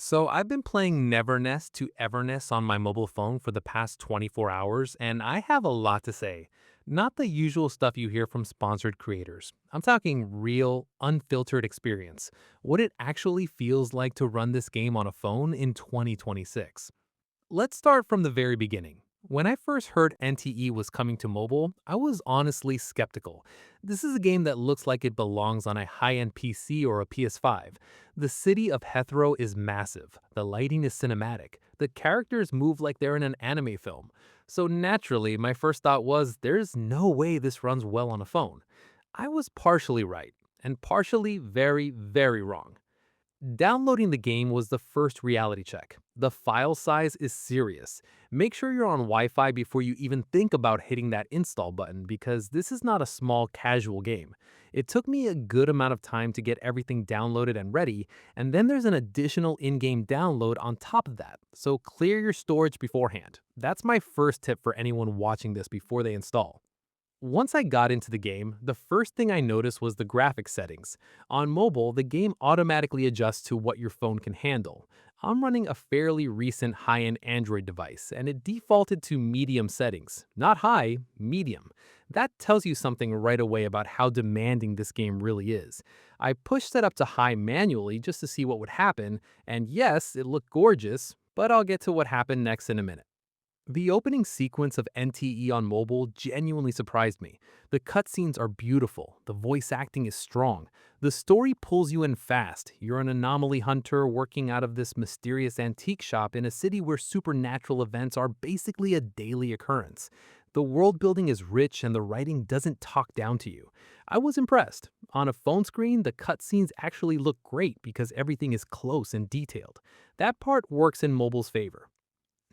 So I've been playing Neverness to Everness on my mobile phone for the past 24 hours, and I have a lot to say. Not the usual stuff you hear from sponsored creators. I'm talking real, unfiltered experience. What it actually feels like to run this game on a phone in 2026. Let's start from the very beginning. When I first heard NTE was coming to mobile, I was honestly skeptical. This is a game that looks like it belongs on a high-end PC or a PS5. The city of Hethro is massive, the lighting is cinematic, the characters move like they're in an anime film. So naturally, my first thought was there's no way this runs well on a phone. I was partially right, and partially very, very wrong. Downloading the game was the first reality check. The file size is serious. Make sure you're on Wi Fi before you even think about hitting that install button because this is not a small casual game. It took me a good amount of time to get everything downloaded and ready, and then there's an additional in game download on top of that, so clear your storage beforehand. That's my first tip for anyone watching this before they install. Once I got into the game, the first thing I noticed was the graphics settings. On mobile, the game automatically adjusts to what your phone can handle. I'm running a fairly recent high-end Android device, and it defaulted to medium settings. Not high, medium. That tells you something right away about how demanding this game really is. I pushed that up to high manually just to see what would happen, and yes, it looked gorgeous, but I'll get to what happened next in a minute. The opening sequence of NTE on mobile genuinely surprised me. The cutscenes are beautiful, the voice acting is strong, the story pulls you in fast. You're an anomaly hunter working out of this mysterious antique shop in a city where supernatural events are basically a daily occurrence. The world building is rich and the writing doesn't talk down to you. I was impressed. On a phone screen, the cutscenes actually look great because everything is close and detailed. That part works in mobile's favor.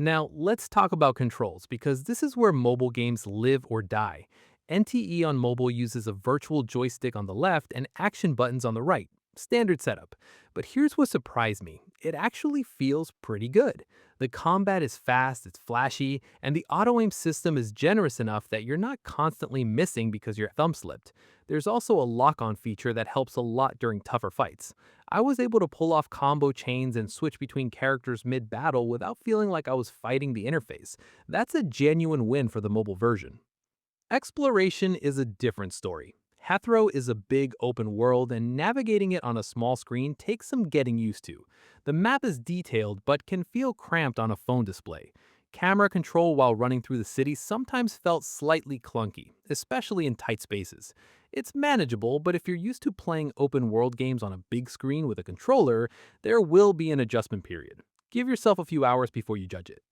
Now, let's talk about controls because this is where mobile games live or die. NTE on mobile uses a virtual joystick on the left and action buttons on the right. Standard setup. But here's what surprised me. It actually feels pretty good. The combat is fast, it's flashy, and the auto-aim system is generous enough that you're not constantly missing because your thumb slipped. There's also a lock-on feature that helps a lot during tougher fights. I was able to pull off combo chains and switch between characters mid-battle without feeling like I was fighting the interface. That's a genuine win for the mobile version. Exploration is a different story. Hathrow is a big open world, and navigating it on a small screen takes some getting used to. The map is detailed but can feel cramped on a phone display. Camera control while running through the city sometimes felt slightly clunky, especially in tight spaces. It's manageable, but if you're used to playing open world games on a big screen with a controller, there will be an adjustment period. Give yourself a few hours before you judge it.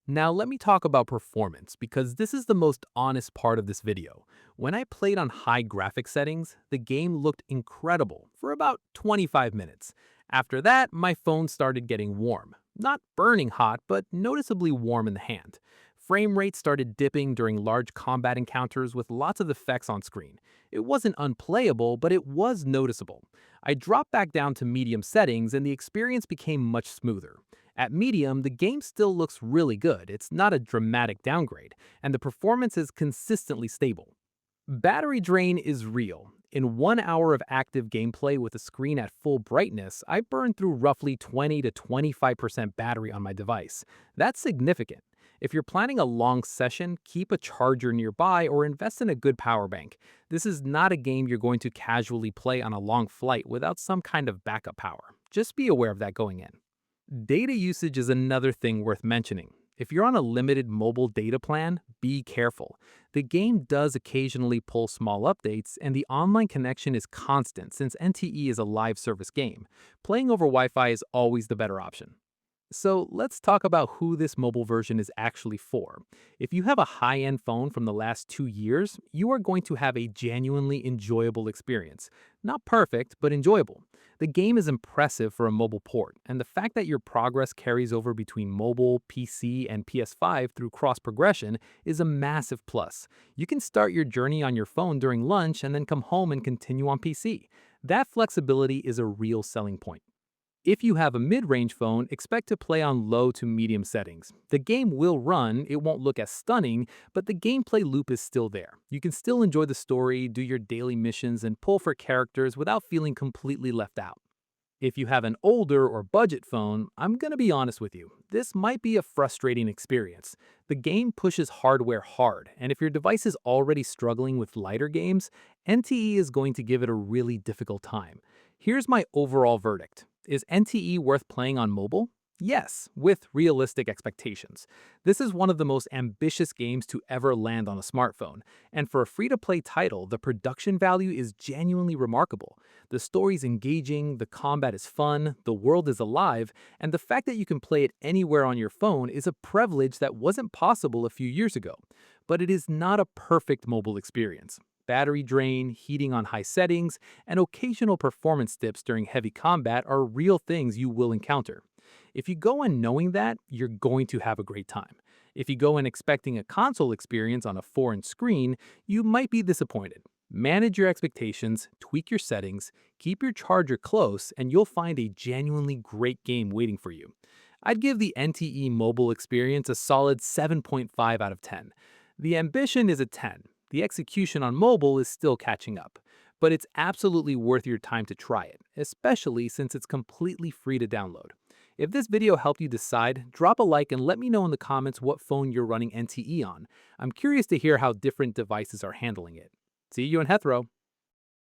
Now let me talk about performance because this is the most honest part of this video. When I played on high graphic settings, the game looked incredible for about 25 minutes. After that, my phone started getting warm. Not burning hot, but noticeably warm in the hand. Frame rate started dipping during large combat encounters with lots of effects on screen. It wasn't unplayable, but it was noticeable. I dropped back down to medium settings and the experience became much smoother. At medium, the game still looks really good. It's not a dramatic downgrade, and the performance is consistently stable. Battery drain is real. In 1 hour of active gameplay with the screen at full brightness, I burned through roughly 20 to 25% battery on my device. That's significant. If you're planning a long session, keep a charger nearby or invest in a good power bank. This is not a game you're going to casually play on a long flight without some kind of backup power. Just be aware of that going in. Data usage is another thing worth mentioning. If you're on a limited mobile data plan, be careful. The game does occasionally pull small updates, and the online connection is constant since NTE is a live service game. Playing over Wi Fi is always the better option. So let's talk about who this mobile version is actually for. If you have a high-end phone from the last 2 years, you are going to have a genuinely enjoyable experience. Not perfect, but enjoyable. The game is impressive for a mobile port, and the fact that your progress carries over between mobile, PC, and PS5 through cross-progression is a massive plus. You can start your journey on your phone during lunch and then come home and continue on PC. That flexibility is a real selling point. If you have a mid-range phone, expect to play on low to medium settings. The game will run, it won't look as stunning, but the gameplay loop is still there. You can still enjoy the story, do your daily missions, and pull for characters without feeling completely left out. If you have an older or budget phone, I'm gonna be honest with you, this might be a frustrating experience. The game pushes hardware hard, and if your device is already struggling with lighter games, NTE is going to give it a really difficult time. Here's my overall verdict. Is NTE worth playing on mobile? Yes, with realistic expectations. This is one of the most ambitious games to ever land on a smartphone, and for a free-to-play title, the production value is genuinely remarkable. The story's engaging, the combat is fun, the world is alive, and the fact that you can play it anywhere on your phone is a privilege that wasn't possible a few years ago. But it is not a perfect mobile experience. Battery drain, heating on high settings, and occasional performance dips during heavy combat are real things you will encounter. If you go in knowing that, you're going to have a great time. If you go in expecting a console experience on a foreign screen, you might be disappointed. Manage your expectations, tweak your settings, keep your charger close, and you'll find a genuinely great game waiting for you. I'd give the NTE mobile experience a solid 7.5 out of 10. The ambition is a 10. The execution on mobile is still catching up. But it's absolutely worth your time to try it, especially since it's completely free to download. If this video helped you decide, drop a like and let me know in the comments what phone you're running NTE on. I'm curious to hear how different devices are handling it. See you in Heathrow.